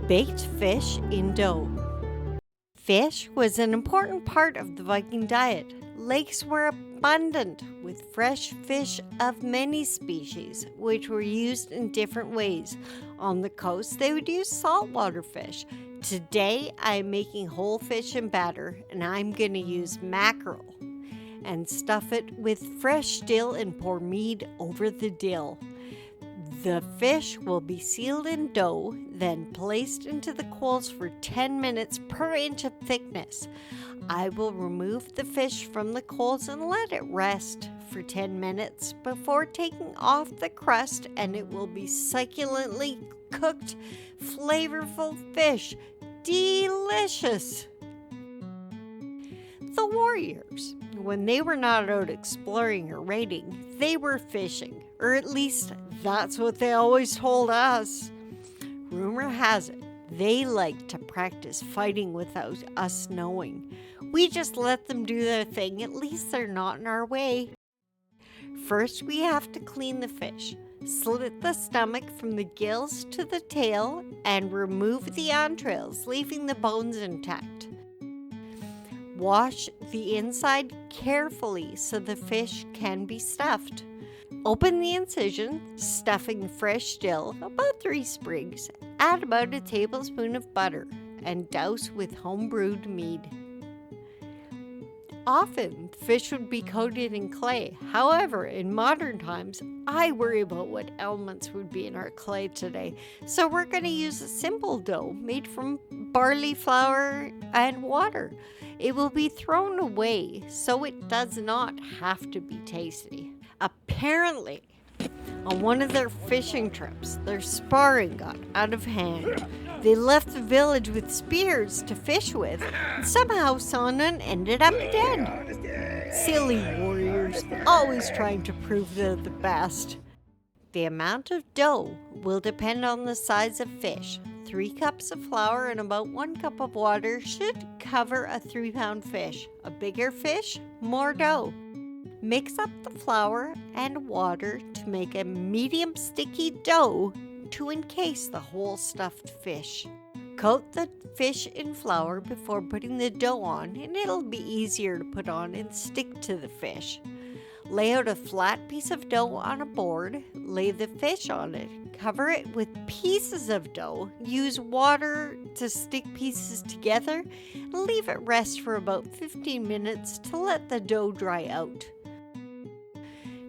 Baked fish in dough. Fish was an important part of the Viking diet. Lakes were abundant with fresh fish of many species, which were used in different ways. On the coast, they would use saltwater fish. Today, I'm making whole fish in batter, and I'm going to use mackerel and stuff it with fresh dill and pour mead over the dill. The fish will be sealed in dough, then placed into the coals for 10 minutes per inch of thickness. I will remove the fish from the coals and let it rest for 10 minutes before taking off the crust, and it will be succulently cooked, flavorful fish. Delicious! The warriors, when they were not out exploring or raiding, they were fishing, or at least that's what they always told us. Rumor has it, they liked to practice fighting without us knowing. We just let them do their thing, at least they're not in our way. First, we have to clean the fish. Slit the stomach from the gills to the tail and remove the entrails, leaving the bones intact. Wash the inside carefully so the fish can be stuffed. Open the incision, stuffing fresh dill, about 3 sprigs. Add about a tablespoon of butter and douse with home-brewed mead. Often, fish would be coated in clay. However, in modern times, I worry about what elements would be in our clay today. So we're going to use a simple dough made from barley flour and water. It will be thrown away, so it does not have to be tasty. Apparently, on one of their fishing trips, their sparring got out of hand. They left the village with spears to fish with, and somehow someone ended up dead. Silly warriors, always trying to prove they're the best. The amount of dough will depend on the size of fish. 3 cups of flour and about 1 cup of water should cover a 3-pound fish. A bigger fish, more dough. Mix up the flour and water to make a medium sticky dough to encase the whole stuffed fish. Coat the fish in flour before putting the dough on, and it'll be easier to put on and stick to the fish. Lay out a flat piece of dough on a board, lay the fish on it, cover it with pieces of dough, use water to stick pieces together, and leave it rest for about 15 minutes to let the dough dry out.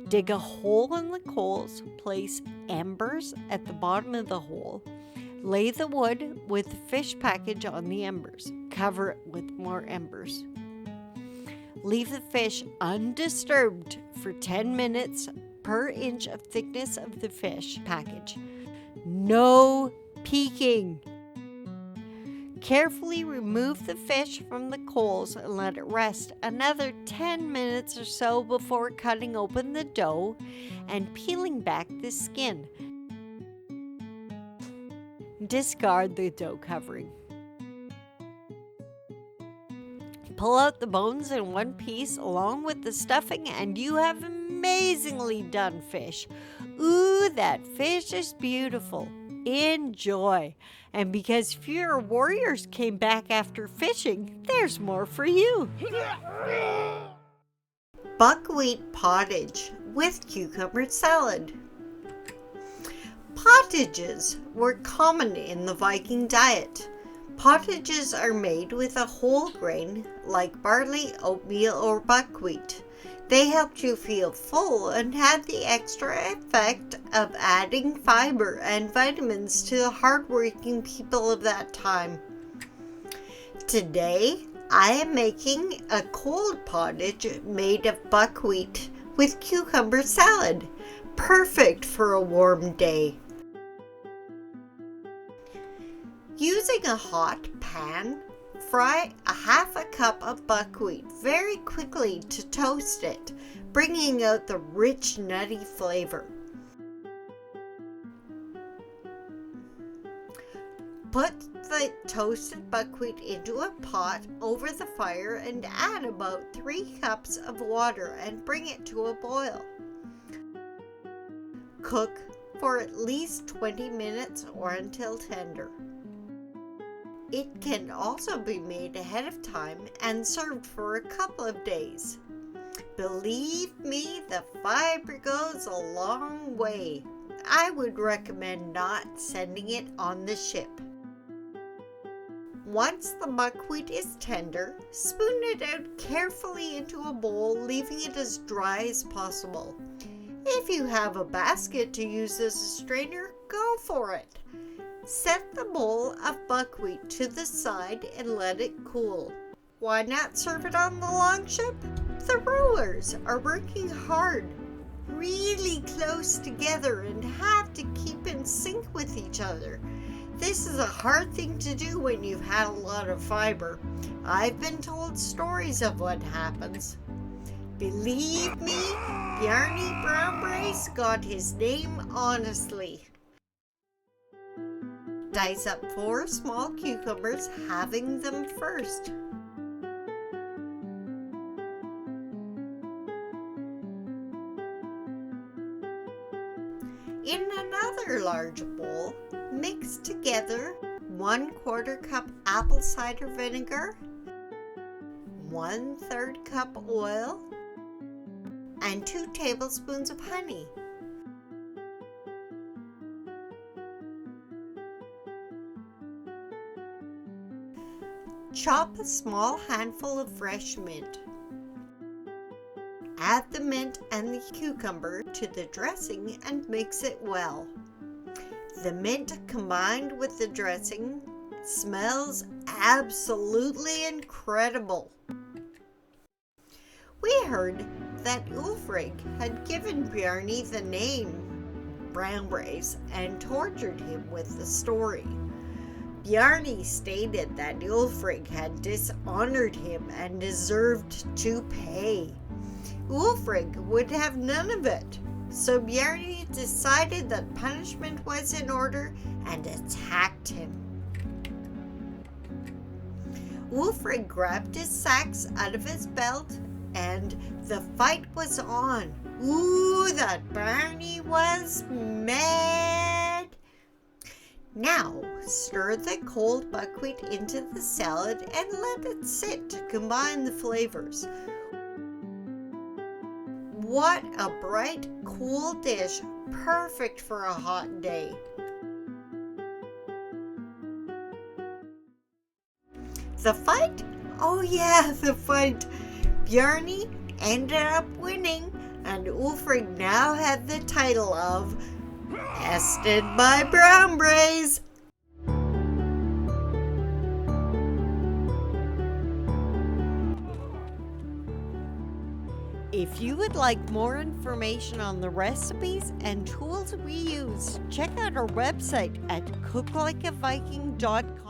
Dig a hole in the coals, place embers at the bottom of the hole. Lay the wood with the fish package on the embers. Cover it with more embers. Leave the fish undisturbed for 10 minutes per inch of thickness of the fish package. No peeking. Carefully remove the fish from the coals and let it rest another 10 minutes or so before cutting open the dough and peeling back the skin. Discard the dough covering. Pull out the bones in one piece along with the stuffing, and you have amazingly done fish. Ooh, that fish is beautiful. Enjoy. And because fewer warriors came back after fishing, there's more for you. Buckwheat pottage with cucumber salad. Pottages were common in the Viking diet. Pottages are made with a whole grain like barley, oatmeal, or buckwheat. They helped you feel full and had the extra effect of adding fiber and vitamins to the hardworking people of that time. Today, I am making a cold pottage made of buckwheat with cucumber salad. Perfect for a warm day. Using a hot pan, fry a half a cup of buckwheat very quickly to toast it, bringing out the rich, nutty flavor. Put the toasted buckwheat into a pot over the fire and add about 3 cups of water and bring it to a boil. Cook for at least 20 minutes or until tender. It can also be made ahead of time and served for a couple of days. Believe me, the fiber goes a long way. I would recommend not sending it on the ship. Once the buckwheat is tender, spoon it out carefully into a bowl, leaving it as dry as possible. If you have a basket to use as a strainer, go for it. Set the bowl of buckwheat to the side and let it cool. Why not serve it on the longship? The rowers are working hard, really close together, and have to keep in sync with each other. This is a hard thing to do when you've had a lot of fiber. I've been told stories of what happens. Believe me, Bjarni Brownbrace got his name honestly. Dice up 4 small cucumbers, halving them first. In another large bowl, mix together 1/4 cup apple cider vinegar, 1/3 cup oil, and 2 tablespoons of honey. Chop a small handful of fresh mint. Add the mint and the cucumber to the dressing and mix it well. The mint combined with the dressing smells absolutely incredible. We heard that Ulfric had given Bjarni the name Brownbrace and tortured him with the story. Bjarni stated that Ulfric had dishonored him and deserved to pay. Ulfric would have none of it, so Bjarni decided that punishment was in order and attacked him. Ulfric grabbed his sacks out of his belt and the fight was on. Ooh, that Bjarni was mad! Now, stir the cold buckwheat into the salad and let it sit to combine the flavors. What a bright, cool dish, perfect for a hot day. The fight? Oh yeah, the fight. Bjarni ended up winning, and Ulfric now had the title of Bested by Brownbrace. If you would like more information on the recipes and tools we use, check out our website at cooklikeaviking.com.